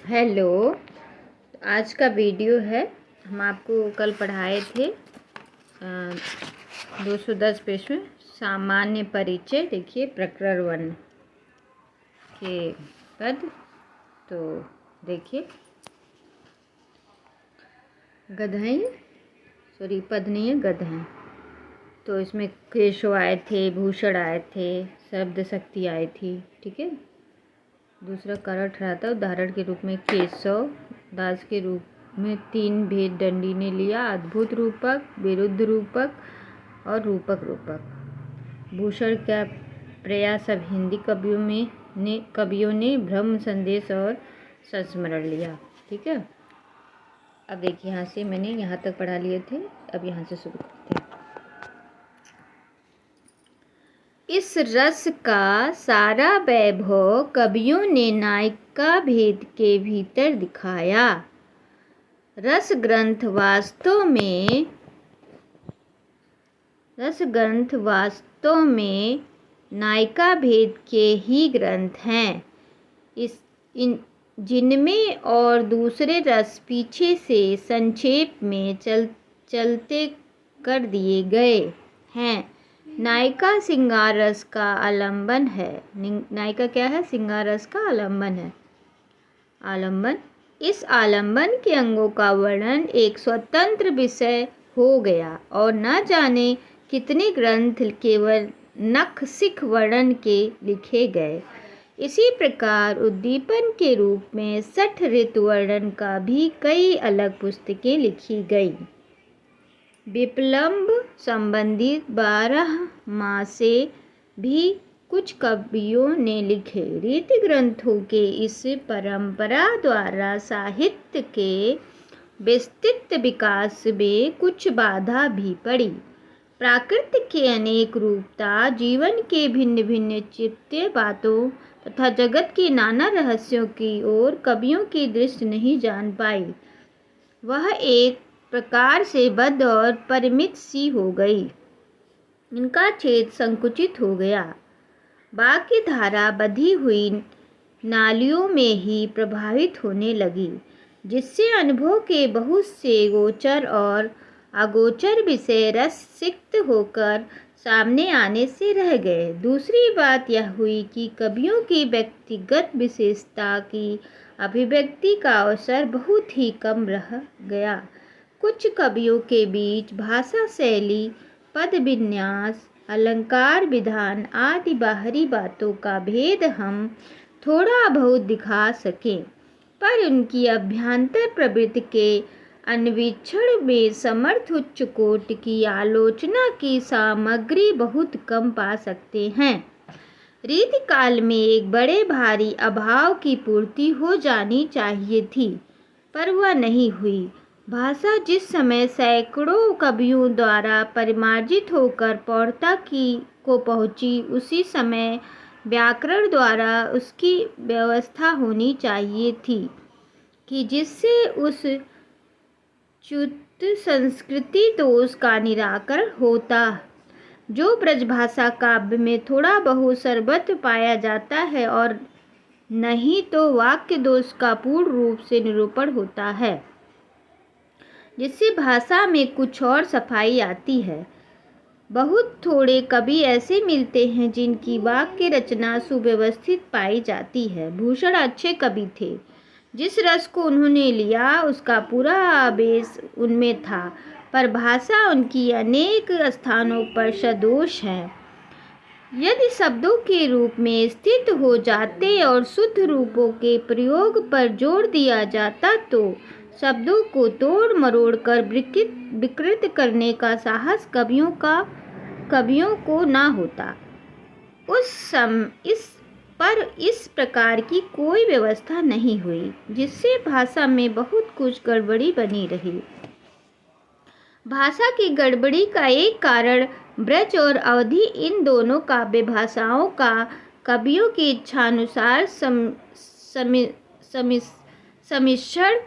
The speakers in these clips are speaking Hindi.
हेलो। आज का वीडियो है, हम आपको कल पढ़ाए थे 210 पेज में सामान्य परिचय। देखिए प्रकरण 1 के पद। तो देखिए गधई, पद नहीं है, गध हैं। तो इसमें केशव आए थे, भूषण आए थे, शब्द शक्ति आई थी। ठीक है। दूसरा कारक रहा था उदाहरण के रूप में केशव दास के रूप में 3 भेद दंडी ने लिया: अद्भुत रूपक, विरुद्ध रूपक और रूपक रूपक। भूषण का प्रयास अब हिंदी कवियों ने ब्रह्म संदेश और संस्मरण लिया। ठीक है। अब देखिए यहाँ से मैंने यहाँ तक पढ़ा लिए थे, अब यहाँ से शुरू करते हैं। इस रस का सारा वैभव कवियों ने नायिका भेद के भीतर दिखाया। रस ग्रंथ वास्तव में नायिका भेद के ही ग्रंथ हैं, जिनमें और दूसरे रस पीछे से संक्षेप में चलते कर दिए गए हैं। नायिका श्रृंगार रस का आलंबन है। नायिका क्या है? श्रृंगार रस का आलंबन है। आलंबन, इस आलंबन के अंगों का वर्णन एक स्वतंत्र विषय हो गया और न जाने कितने ग्रंथ केवल नखशिख वर्णन के लिखे गए। इसी प्रकार उद्दीपन के रूप में 60 ऋतु वर्णन का भी कई अलग पुस्तकें लिखी गई। विप्लंब संबंधित 12 मासे भी कुछ कवियों ने लिखे। रीति ग्रंथों के इस परंपरा द्वारा साहित्य के विस्तृत विकास में कुछ बाधा भी पड़ी। प्रकृति के अनेक रूपता, जीवन के भिन्न भिन्न चित्तीय बातों तथा जगत के नाना रहस्यों की ओर कवियों की दृष्टि नहीं जान पाई। वह एक प्रकार से बद्ध और परिमित सी हो गई। इनका छेद संकुचित हो गया। बाकी धारा बधी हुई नालियों में ही प्रभावित होने लगी, जिससे अनुभव के बहुत से गोचर और अगोचर विषय रससिक्त होकर सामने आने से रह गए। दूसरी बात यह हुई कि कवियों की व्यक्तिगत विशेषता की अभिव्यक्ति का अवसर बहुत ही कम रह गया। कुछ कवियों के बीच भाषा शैली, पद विन्यास, अलंकार विधान आदि बाहरी बातों का भेद हम थोड़ा बहुत दिखा सकें, पर उनकी अभ्यंतर प्रवृत्ति के अन्वेषण में समर्थ उच्च कोटि की आलोचना की सामग्री बहुत कम पा सकते हैं। रीति काल में एक बड़े भारी अभाव की पूर्ति हो जानी चाहिए थी, पर वह नहीं हुई। भाषा जिस समय सैकड़ों कवियों द्वारा परिमार्जित होकर प्रौढ़ता को पहुंची, उसी समय व्याकरण द्वारा उसकी व्यवस्था होनी चाहिए थी कि जिससे उस च्युत संस्कृति दोष का निराकरण होता, जो ब्रजभाषा काव्य में थोड़ा बहुत सर्वत्र पाया जाता है, और नहीं तो वाक्य दोष का पूर्ण रूप से निरूपण होता है, जिससे भाषा में कुछ और सफाई आती है। बहुत थोड़े कवि ऐसे मिलते हैं जिनकी वाक्य रचना सुव्यवस्थित पाई जाती है। भूषण अच्छे कवि थे। जिस रस को उन्होंने लिया उसका पूरा आवेश उनमें था, पर भाषा उनकी अनेक स्थानों पर सदोष है। यदि शब्दों के रूप में स्थित हो जाते और शुद्ध रूपों के प्रयोग पर जोर दिया जाता, तो शब्दों को तोड़ मरोड़ कर विकृत करने का साहस कवियों को ना होता। इस प्रकार की कोई व्यवस्था नहीं हुई, जिससे भाषा में बहुत कुछ गड़बड़ी बनी रही। भाषा की गड़बड़ी का एक कारण ब्रज और अवधि, इन दोनों काव्य भाषाओं का कवियों की इच्छानुसार समिश्रण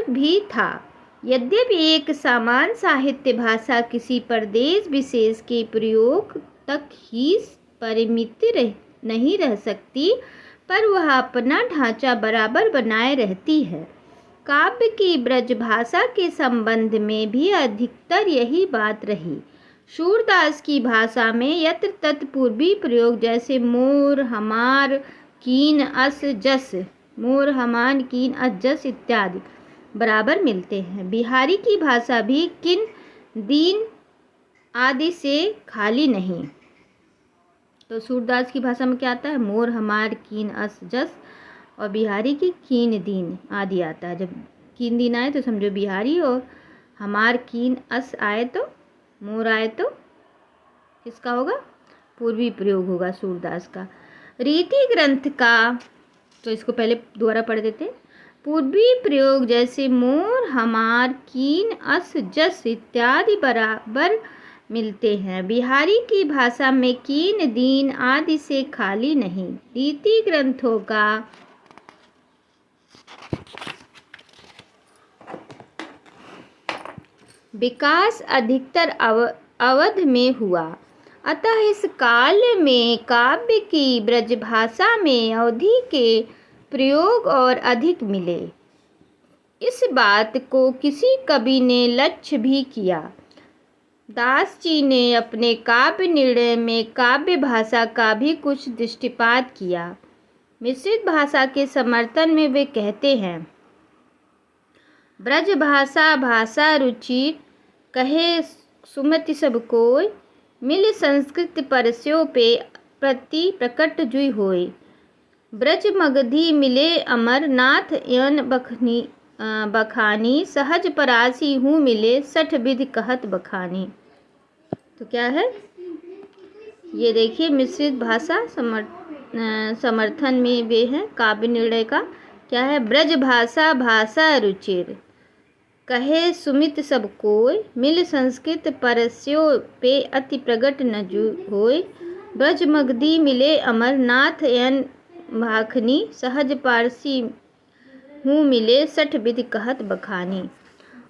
भी था। यद्यपि एक समान साहित्य भाषा किसी प्रदेश विशेष के प्रयोग तक ही परिमित नहीं रह सकती, पर वह अपना ढांचा बराबर बनाए रहती है। काव्य की ब्रज भाषा के संबंध में भी अधिकतर यही बात रही। सूरदास की भाषा में यत्र तत्र पूर्वी प्रयोग जैसे मोर, हमार, कीन, अस, जस, मोर, हमान, कीन, अस, जस इत्यादि बराबर मिलते हैं। बिहारी की भाषा भी किन, दीन आदि से खाली नहीं। तो सूरदास की भाषा में क्या आता है? मोर, हमार, कीन, अस, जस, और बिहारी की कीन, दीन आदि आता है। जब कीन, दीन आए तो समझो बिहारी, और हमार, कीन, अस आए तो, मोर आए तो किसका होगा? पूर्वी प्रयोग होगा सूरदास का। रीति ग्रंथ का, तो इसको पहले दोबारा पढ़ देते हैं। पूर्वी प्रयोग जैसे मोर, हमार, कीन, अस, जस इत्यादि बराबर मिलते हैं। बिहारी की भाषा में कीन, दीन आदि से खाली नहीं। रीति ग्रंथों का विकास अधिकतर अवध में हुआ, अतः इस काल में काव्य की ब्रजभाषा में अवधी के प्रयोग और अधिक मिले। इस बात को किसी कवि ने लक्ष्य भी किया। दास जी ने अपने काव्य निर्णय में काव्य भाषा का भी कुछ दृष्टिपात किया। मिश्रित भाषा के समर्थन में वे कहते हैं, ब्रज भाषा भाषा रुचि कहे सुमति सब कोय, मिल संस्कृत परस्यो पे प्रति प्रकट जुई होय। ब्रज मगधी मिले अमर नाथ यन बखानी, सहज परासी हूँ मिले सठ विधि कहत बखानी। तो क्या है ये? देखिए, मिश्रित भाषा समर्थन में वे हैं काव्य निर्णय का। क्या है? ब्रज भाषा भाषा रुचिर कहे सुमित सब कोय, मिल संस्कृत परस्यो पे अति प्रगट न जू होय। ब्रज मगधी मिले अमर नाथ यन भाखनी, सहज पारसी हूँ मिले सठ विधि कहत बखानी।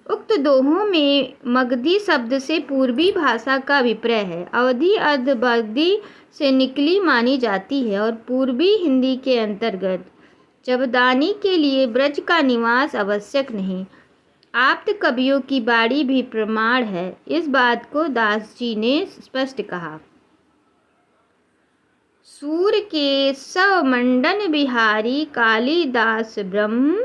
उक्त दोहों में मगधी शब्द से पूर्वी भाषा का अभिप्राय है। अवधी अर्ध मगधी से निकली मानी जाती है और पूर्वी हिंदी के अंतर्गत। जबदानी के लिए ब्रज का निवास आवश्यक नहीं। आप्त कवियों की बाड़ी भी प्रमाण है। इस बात को दास जी ने स्पष्ट कहा। सूर के सव मंडन बिहारी कालिदास ब्रह्म,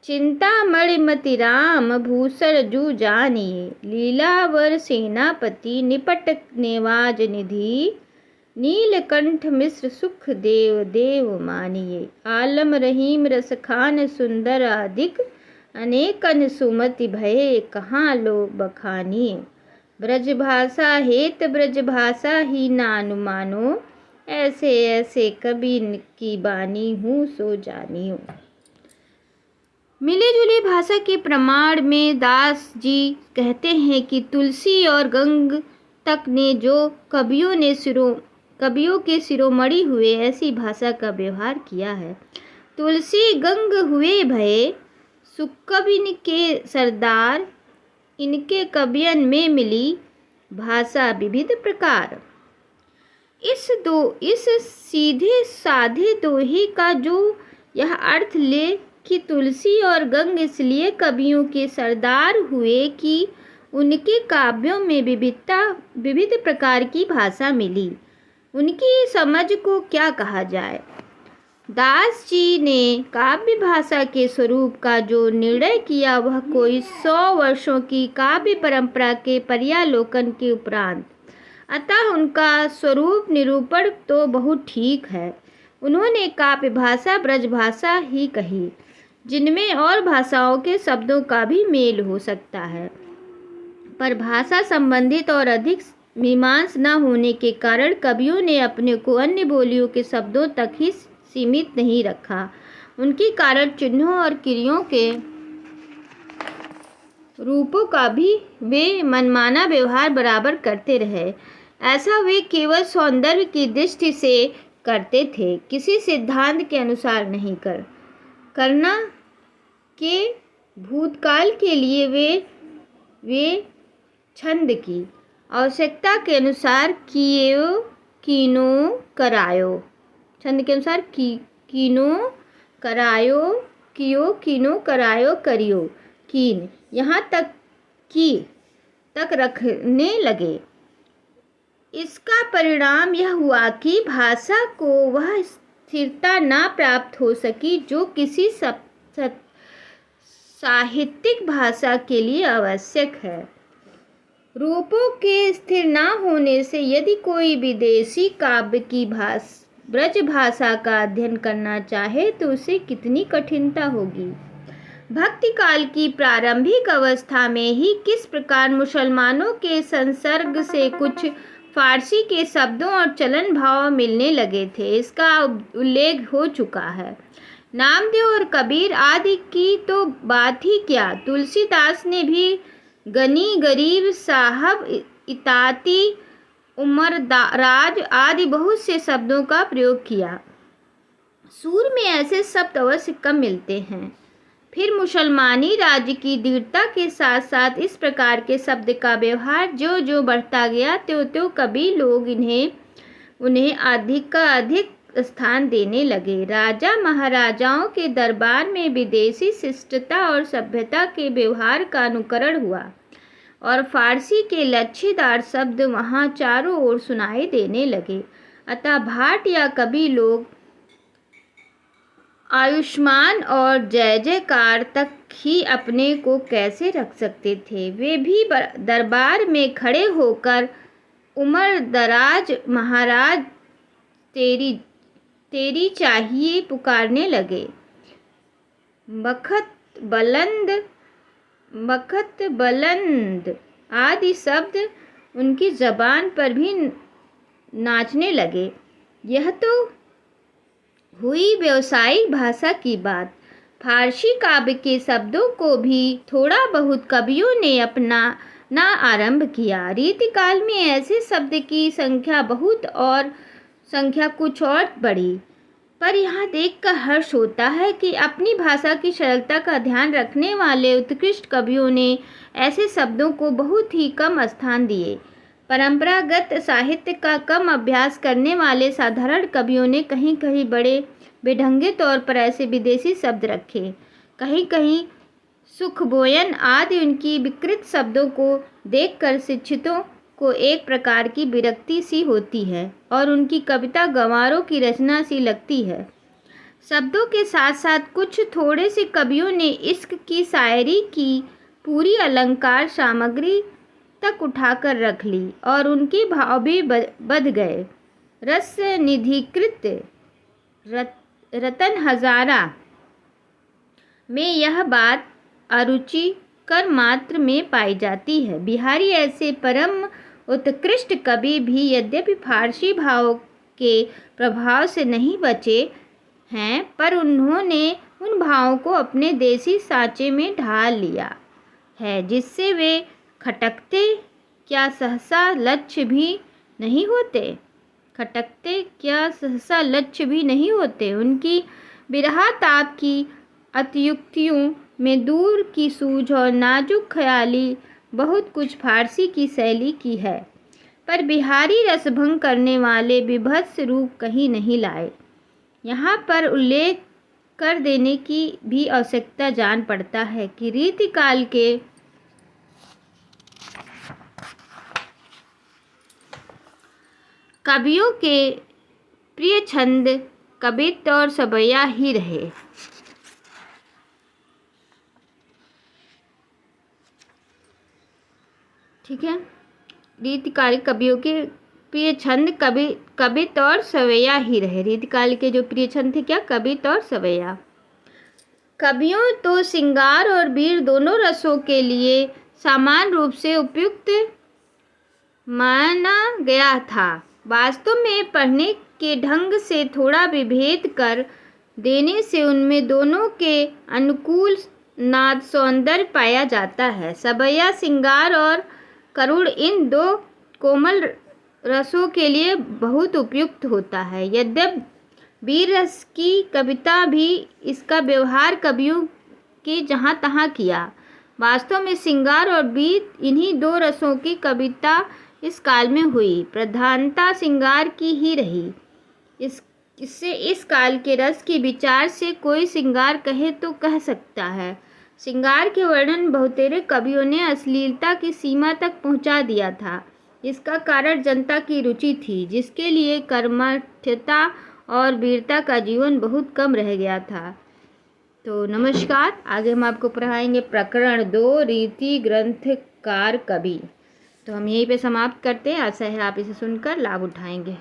चिंतामणि मति राम भूषण जू जानिए। लीलावर सेनापति निपट नेवाज निधि, नीलकंठ मिश्र सुख देव देव मानिए। आलम रहीम रस खान सुंदर अधिक, अनेकन सुमति भये कहाँ लो बखानिए। ब्रजभाषा हेत ब्रजभाषा ही नानु मानो, ऐसे ऐसे कवि की बानी हूँ सो जानियो। मिले जुले भाषा के प्रमाण में दास जी कहते हैं कि तुलसी और गंग तक ने जो कवियों के शिरोमणि हुए ऐसी भाषा का व्यवहार किया है। तुलसी गंग हुए भये सुकविन के सरदार, इनके कवियन में मिली भाषा विविध प्रकार। इस सीधे साधे दोहे का जो यह अर्थ ले कि तुलसी और गंग इसलिए कवियों के सरदार हुए कि उनके काव्यों में विविध प्रकार की भाषा मिली, उनकी समझ को क्या कहा जाए। दास जी ने काव्य भाषा के स्वरूप का जो निर्णय किया वह कोई 100 वर्षों की काव्य परंपरा के पर्यालोकन के उपरांत, अतः उनका स्वरूप निरूपण तो बहुत ठीक है। उन्होंने काव्य भाषा ब्रजभाषा ही कही, जिनमें और भाषाओं के शब्दों का भी मेल हो सकता है, पर भाषा संबंधित और अधिक मीमांस न होने के कारण कवियों ने अपने को अन्य बोलियों के शब्दों तक ही सीमित नहीं रखा। उनके कारण चिन्हों और क्रियाओं के रूपों का भी वे मनमाना व्यवहार बराबर करते रहे। ऐसा वे केवल सौंदर्य की दृष्टि से करते थे, किसी सिद्धांत के अनुसार नहीं करना के भूतकाल के लिए वे छंद की आवश्यकता के अनुसार किए कीनो करायो। छंद के अनुसार कीनो करायो कियो, कीनो करायो करियो, कीन, यहाँ तक की तक रखने लगे। इसका परिणाम यह हुआ कि भाषा को वह स्थिरता न प्राप्त हो सकी जो किसी साहित्यिक भाषा के लिए आवश्यक है। रूपों के स्थिर न होने से यदि कोई विदेशी काव्य की ब्रज भाषा का अध्ययन करना चाहे तो उसे कितनी कठिनता होगी। भक्ति काल की प्रारंभिक अवस्था में ही किस प्रकार मुसलमानों के संसर्ग से कुछ फारसी के शब्दों और चलन भाव मिलने लगे थे, इसका उल्लेख हो चुका है। नामदेव और कबीर आदि की तो बात ही क्या, तुलसीदास ने भी गनी, गरीब, साहब, इताती, उमरराज आदि बहुत से शब्दों का प्रयोग किया। सूर में ऐसे शब्द अवश्य कम मिलते हैं। फिर मुसलमानी राज्य की दृढ़ता के साथ साथ इस प्रकार के शब्द का व्यवहार जो जो बढ़ता गया त्यों कभी लोग उन्हें अधिक का अधिक स्थान देने लगे। राजा महाराजाओं के दरबार में विदेशी शिष्टता और सभ्यता के व्यवहार का अनुकरण हुआ और फारसी के लच्छेदार शब्द वहाँ चारों ओर सुनाई देने लगे। अतः भाट या कवि लोग आयुष्मान और जय जयकार तक ही अपने को कैसे रख सकते थे। वे भी दरबार में खड़े होकर उमरदराज महाराज तेरी चाहिए पुकारने लगे। बखत बुलंद आदि शब्द उनकी जबान पर भी नाचने लगे। यह तो हुई व्यवसायिक भाषा की बात। फारसी काव्य के शब्दों को भी थोड़ा बहुत कवियों ने अपनाना आरंभ किया। रीतिकाल में ऐसे शब्द की संख्या बहुत और संख्या कुछ और बढ़ी, पर यहाँ देखकर हर्ष होता है कि अपनी भाषा की सरलता का ध्यान रखने वाले उत्कृष्ट कवियों ने ऐसे शब्दों को बहुत ही कम स्थान दिए। परंपरागत साहित्य का कम अभ्यास करने वाले साधारण कवियों ने कहीं कहीं बड़े बेढंगे तौर पर ऐसे विदेशी शब्द रखे। कहीं कहीं सुखबोयन आदि उनकी विकृत शब्दों को देखकर शिक्षितों को एक प्रकार की विरक्ति सी होती है और उनकी कविता गंवारों की रचना सी लगती है। शब्दों के साथ साथ कुछ थोड़े से कवियों ने इश्क की शायरी की पूरी अलंकार सामग्री तक उठाकर रख ली और उनके भाव भी बढ़ गए। रस निधिकृत रतन हजारा में यह बात अरुचिकर मात्र में पाई जाती है। बिहारी ऐसे परम उत्कृष्ट कवि भी यद्यपि फारसी भाव के प्रभाव से नहीं बचे हैं, पर उन्होंने उन भावों को अपने देसी सांचे में ढाल लिया है, जिससे वे खटकते क्या सहसा लक्ष्य भी नहीं होते। उनकी बिरहा ताप की अतियुक्तियों में दूर की सूझ और नाजुक ख्याली बहुत कुछ फारसी की शैली की है, पर बिहारी रसभंग करने वाले विभत्स रूप कहीं नहीं लाए। यहाँ पर उल्लेख कर देने की भी आवश्यकता जान पड़ता है कि रीतिकाल के कवियों के प्रिय छंद कवित्व और सवैया ही रहे। ठीक है, रीतिकाल कवियों के प्रिय छंद कवित्व और सवैया ही रहे। रीतिकाल के जो प्रिय छंद थे क्या, कवित्व और सवैया। कवियों तो श्रृंगार और वीर दोनों रसों के लिए समान रूप से उपयुक्त माना गया था। वास्तव में पढ़ने के ढंग से थोड़ा विभेद कर देने से उनमें दोनों के अनुकूल नाद सौंदर्य पाया जाता है। सवैया श्रृंगार और करुण इन दो कोमल रसों के लिए बहुत उपयुक्त होता है। यद्यपि वीर रस की कविता भी इसका व्यवहार कवियों के जहाँ तहाँ किया। वास्तव में श्रृंगार और वीर इन्हीं दो रसों की कविता इस काल में हुई। प्रधानता श्रृंगार की ही रही। इससे इस काल के रस के विचार से कोई श्रृंगार कहे तो कह सकता है। श्रृंगार के वर्णन बहुतेरे कवियों ने अश्लीलता की सीमा तक पहुंचा दिया था। इसका कारण जनता की रुचि थी, जिसके लिए कर्मठता और वीरता का जीवन बहुत कम रह गया था। तो नमस्कार, आगे हम आपको पढ़ाएंगे प्रकरण 2 रीति ग्रंथकार कवि। तो हम यहीं पे समाप्त करते हैं। आशा है आप इसे सुनकर लाभ उठाएंगे।